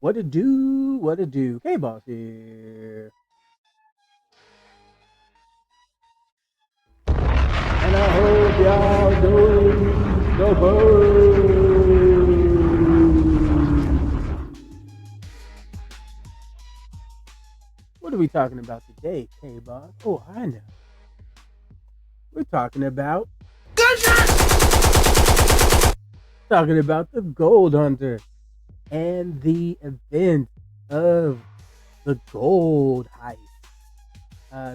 What to do? What to do? Kayboss here. And I hope y'all doing the bird. What are we talking about today, Kayboss? Oh, I know. We're talking about gunshot! Talking about the Gold Hunter and the event of the Gold Heist.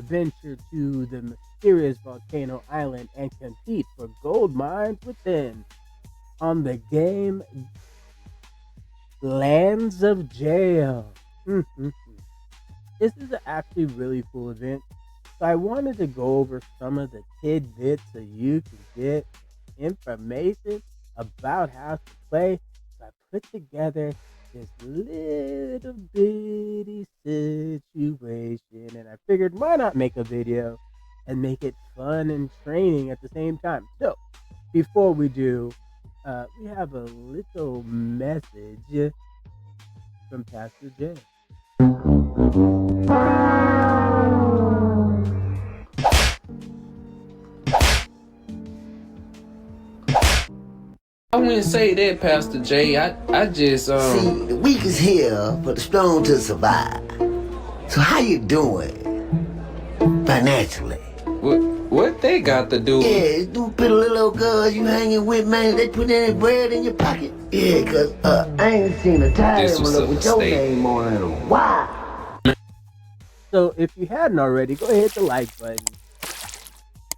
Venture to the mysterious volcano island and compete for gold mines within. On the game Lands of Jail. This is actually a really cool event. So I wanted to go over some of the tidbits so you can get information about how to play. So I put together this little bitty situation, and I figured why not make a video and make it fun and training at the same time. So before we do, we have a little message from Pastor J. I wouldn't say that, Pastor J. I just See, the weak is here for the strong to survive. So how you doing financially? What they got to do? Yeah, them pretty little girls you hanging with, man, they put any bread in your pocket? Yeah, cause I ain't seen a tire envelope with your name on it in a while. So if you hadn't already, go ahead and hit the like button.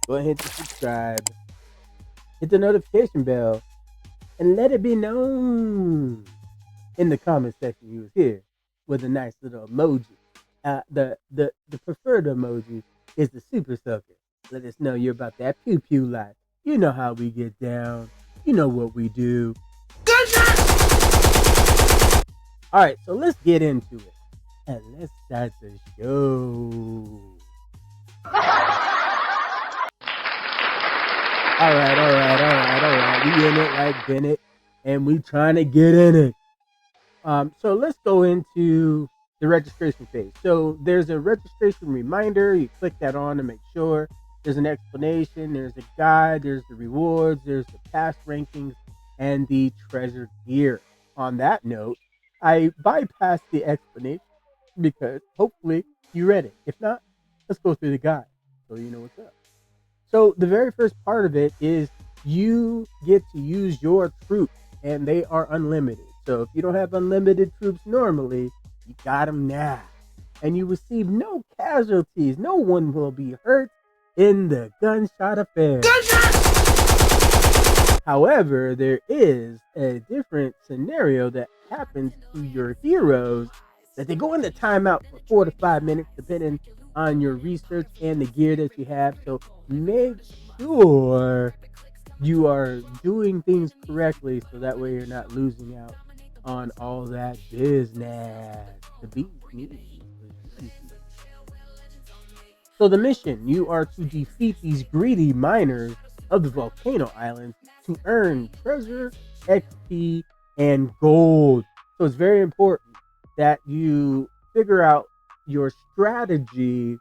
Go ahead and subscribe. Hit the notification bell. And let it be known in the comment section you was here with a nice little emoji. The preferred emoji is the super soaker. Let us know you're about that pew pew life. You know how we get down. You know what we do. Gunshot! All right, so let's get into it. And let's start the show. All right. We in it like Bennett, and we trying to get in it. So let's go into the registration phase. So there's a registration reminder. You click that on to make sure. There's an explanation. There's a guide. There's the rewards. There's the past rankings and the treasure gear. On that note, I bypassed the explanation because hopefully you read it. If not, let's go through the guide so you know what's up. So the very first part of it is you get to use your troops, and they are unlimited. So if you don't have unlimited troops normally, you got them now. And you receive no casualties. No one will be hurt in the gunshot affair. Gunshot! However, there is a different scenario that happens to your heroes, that they go into timeout for 4 to 5 minutes, depending on your research and the gear that you have. So make sure you are doing things correctly, so that way you're not losing out on all that business. The beat. So the mission, you are to defeat these greedy miners of the volcano islands to earn treasure, XP, and gold. So it's very important that you figure out your strategy,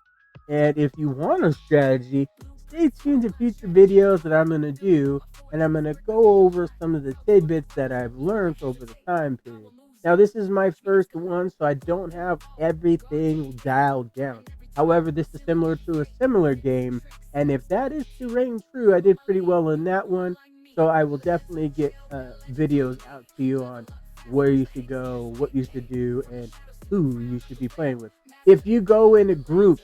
and if you want a strategy, stay tuned to future videos that I'm going to do, and I'm going to go over some of the tidbits that I've learned over the time period. Now, this is my first one, so I don't have everything dialed down. However, this is similar to a similar game, and if that is to ring true, I did pretty well in that one, so I will definitely get videos out to you on where you should go, what you should do, and who you should be playing with. If you go in a group,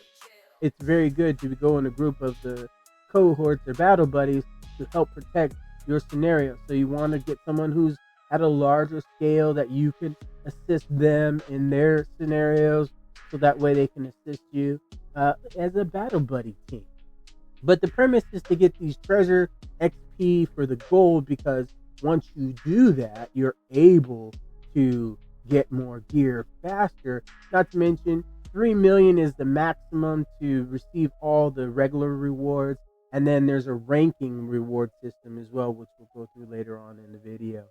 it's very good to go in a group of the cohorts or battle buddies to help protect your scenario. So you want to get someone who's at a larger scale that you can assist them in their scenarios, so that way they can assist you as a battle buddy team. But the premise is to get these treasure XP for the gold, because once you do that, you're able to get more gear faster. Not to mention, 3 million is the maximum to receive all the regular rewards, and then there's a ranking reward system as well, which we'll go through later on in the video.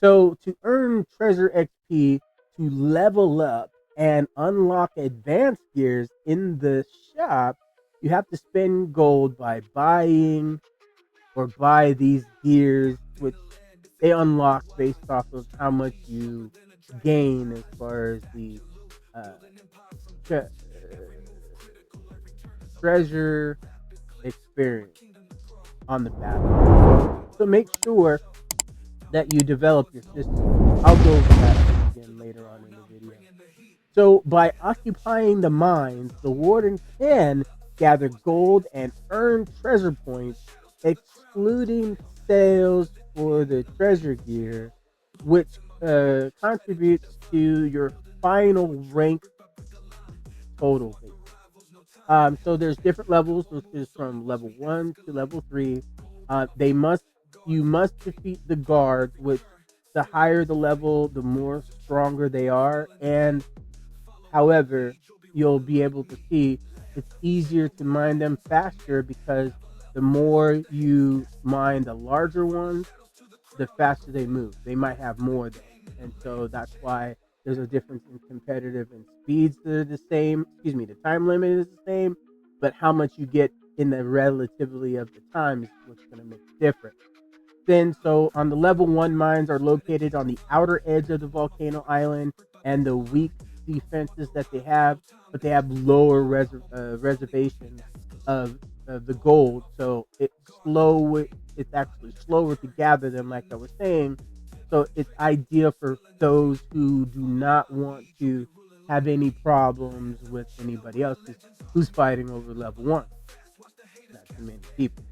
So to earn treasure XP to level up and unlock advanced gears in the shop, you have to spend gold by buying or buy these gears, which they unlock based off of how much you gain as far as the uh, tre- treasure experience on the battle. So make sure that you develop your system. I'll go over that again later on in the video. So by occupying the mines, the warden can gather gold and earn treasure points, excluding sales for the treasure gear, which contributes to your final rank total. So there's different levels, which is from level 1 to level 3. You must defeat the guards, which the higher the level, the more stronger they are. And however, you'll be able to see it's easier to mine them faster because the more you mine the larger ones, the faster they move. They might have more though. And so that's why there's a difference in competitive and speeds that are the same. Excuse me, the time limit is the same, but how much you get in the relativity of the time is what's going to make it different. Then, so on the level 1 mines are located on the outer edge of the volcano island, and the weak defenses that they have, but they have lower reservations of the gold, so it's actually slower to gather them, like I was saying. So it's ideal for those who do not want to have any problems with anybody else who's fighting over level 1. Not too many people.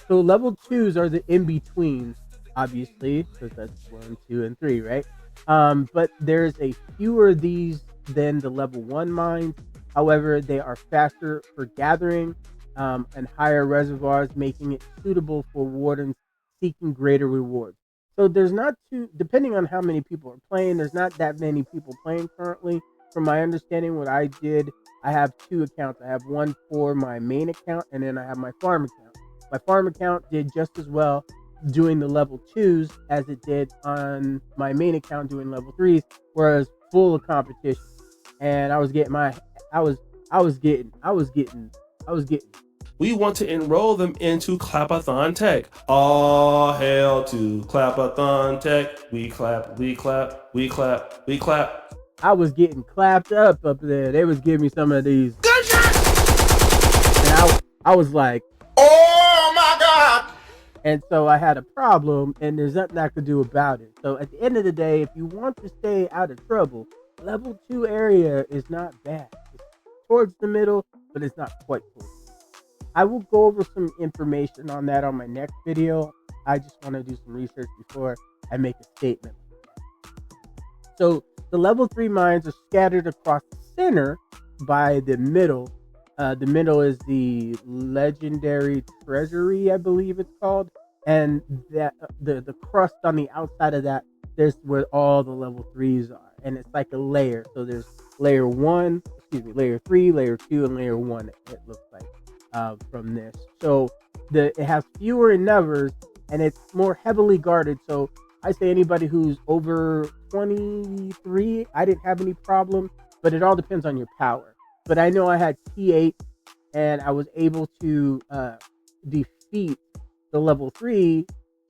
So level 2s are the in betweens, obviously, because that's 1, 2, and 3, right? But there's a fewer of these than the level 1 mines. However, they are faster for gathering and higher reservoirs, making it suitable for wardens seeking greater rewards. So there's not too, depending on how many people are playing, there's not that many people playing currently. From my understanding, what I did, I have 2 accounts. I have one for my main account, and then I have my farm account. My farm account did just as well doing the level 2s as it did on my main account doing level 3s, whereas full of competition. And I was getting We want to enroll them into Clapathon Tech. All hail to Clapathon Tech. We clap, we clap, we clap, we clap. I was getting clapped up there. They was giving me some of these. And I was like, Oh my God! and so I had a problem, and there's nothing I could do about it. So at the end of the day, if you want to stay out of trouble, level 2 area is not bad. It's towards the middle, but it's not quite close. I will go over some information on that on my next video. I just want to do some research before I make a statement. So the level 3 mines are scattered across the center by the middle. The middle is the legendary treasury, I believe it's called, and that the crust on the outside of that, there's where all the level 3s are, and it's like a layer. So there's layer 3, layer 2, and layer 1. It looks like from this. So it has fewer numbers, and it's more heavily guarded. So I say anybody who's over 23, I didn't have any problem, but it all depends on your power. But I know I had T8, and I was able to defeat the level 3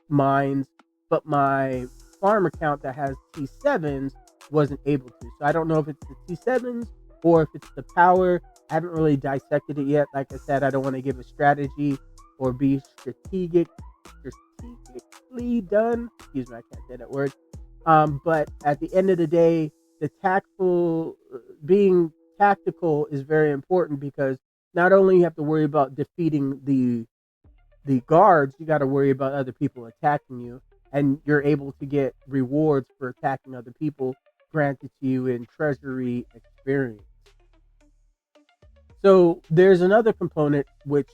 mines, but my farm account that has T7s wasn't able to. So I don't know if it's the T7s or if it's the power. I haven't really dissected it yet. Like I said, I don't want to give a strategy or be strategically done. Excuse me, I can't say that word. But at the end of the day, being tactical is very important, because not only you have to worry about defeating the guards, you got to worry about other people attacking you, and you're able to get rewards for attacking other people granted to you in treasury experience. So there's another component which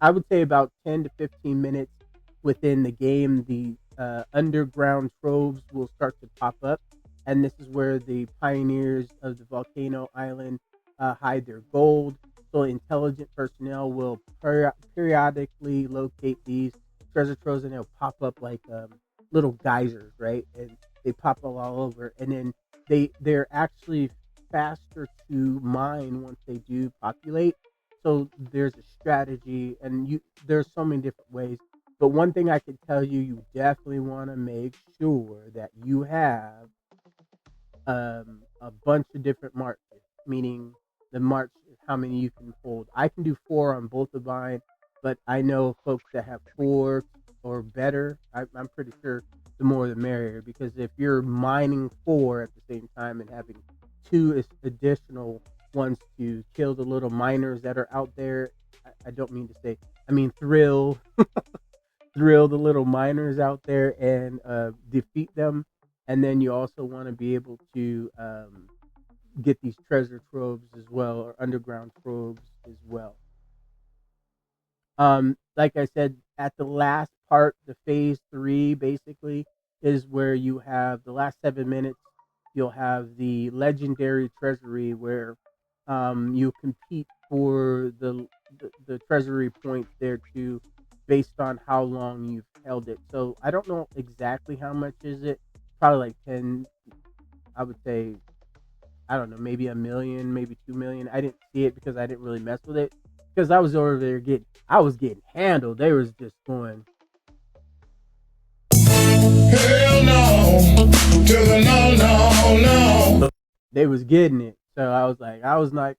I would say about 10 to 15 minutes within the game, the underground troves will start to pop up, and this is where the pioneers of the volcano island hide their gold. So intelligent personnel will periodically locate these treasure troves, and they'll pop up like little geysers, right? And they pop up all over, and then they're actually faster to mine once they do populate. So there's a strategy, and there's so many different ways. But one thing I can tell you, you definitely want to make sure that you have a bunch of different marches, meaning the march, how many you can hold. I can do 4 on both of mine, but I know folks that have 4 or better. I'm pretty sure the more the merrier, because if you're mining 4 at the same time and having 2 additional ones to kill the little miners that are out there, I don't mean to say, I mean thrill the little miners out there and defeat them. And then you also want to be able to get these treasure troves as well, or underground troves as well. Like I said, at the last part, the phase 3 basically is where you have the last 7 minutes. You'll have the legendary treasury where you compete for the treasury points there too, based on how long you've held it. So I don't know exactly how much is it. Probably like 10. I would say, I don't know, maybe 1 million, maybe 2 million. I didn't see it because I didn't really mess with it, because I was over there getting handled. They was just going, hell no, to the no. They was getting it. So I was like,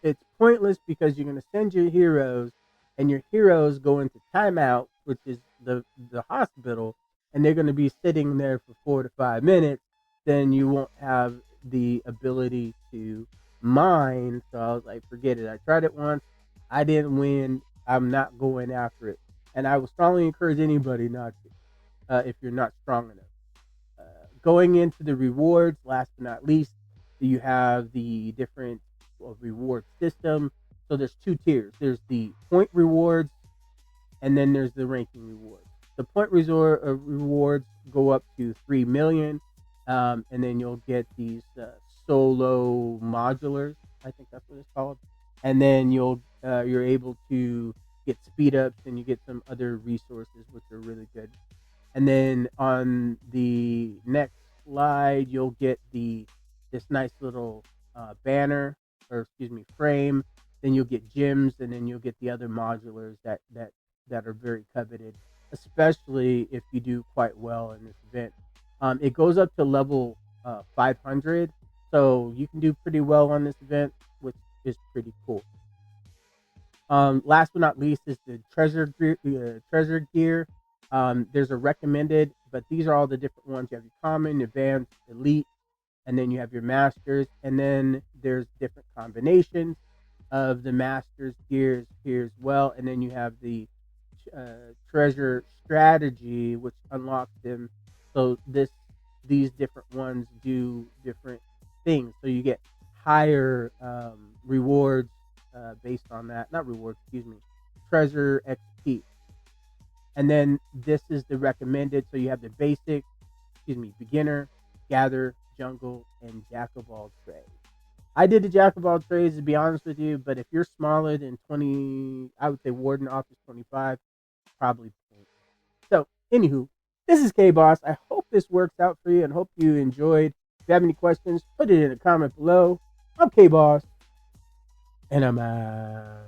it's pointless, because you're gonna send your heroes, and your heroes go into timeout, which is the hospital, and they're gonna be sitting there for 4 to 5 minutes. Then you won't have the ability to mine. So I was like, forget it. I tried it once. I didn't win. I'm not going after it. And I would strongly encourage anybody not to, if you're not strong enough. Going into the rewards, last but not least, you have the different reward system. So there's 2 tiers. There's the point rewards, and then there's the ranking rewards. The point rewards go up to 3 million. And then you'll get these solo modulars. I think that's what it's called. And then you're able to get speed ups, and you get some other resources which are really good. And then on the next slide, you'll get this nice little banner, or frame. Then you'll get gems, and then you'll get the other modulars that are very coveted, especially if you do quite well in this event. It goes up to level 500, so you can do pretty well on this event, which is pretty cool. Last but not least is the treasure gear. There's a recommended, but these are all the different ones. You have your common, advanced, elite, and then you have your masters, and then there's different combinations of the masters gears here as well. And then you have the treasure strategy, which unlocks them. So these different ones do different things. So you get higher rewards based on that. Not rewards, treasure XP. And then this is the recommended. So you have the basic, beginner, gather, jungle, and jack of all trades. I did the jack of all trades, to be honest with you, but if you're smaller than 20, I would say warden office 25, probably. So, anywho, this is Kayboss. I hope this works out for you, and hope you enjoyed. If you have any questions, put it in a comment below. I'm Kayboss, and I'm out.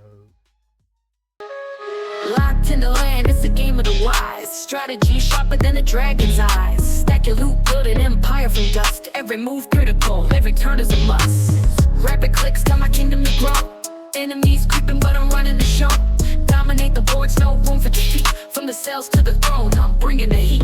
Locked in the land, it's a game of the wise. Strategy sharper than a dragon's eyes. Stack your loot, build an empire from dust. Every move critical, every turn is a must. Rapid clicks tell my kingdom to grow. Enemies creeping, but I'm running the show. Dominate the boards, no room for defeat. From the cells to the throne, I'm bringing the heat.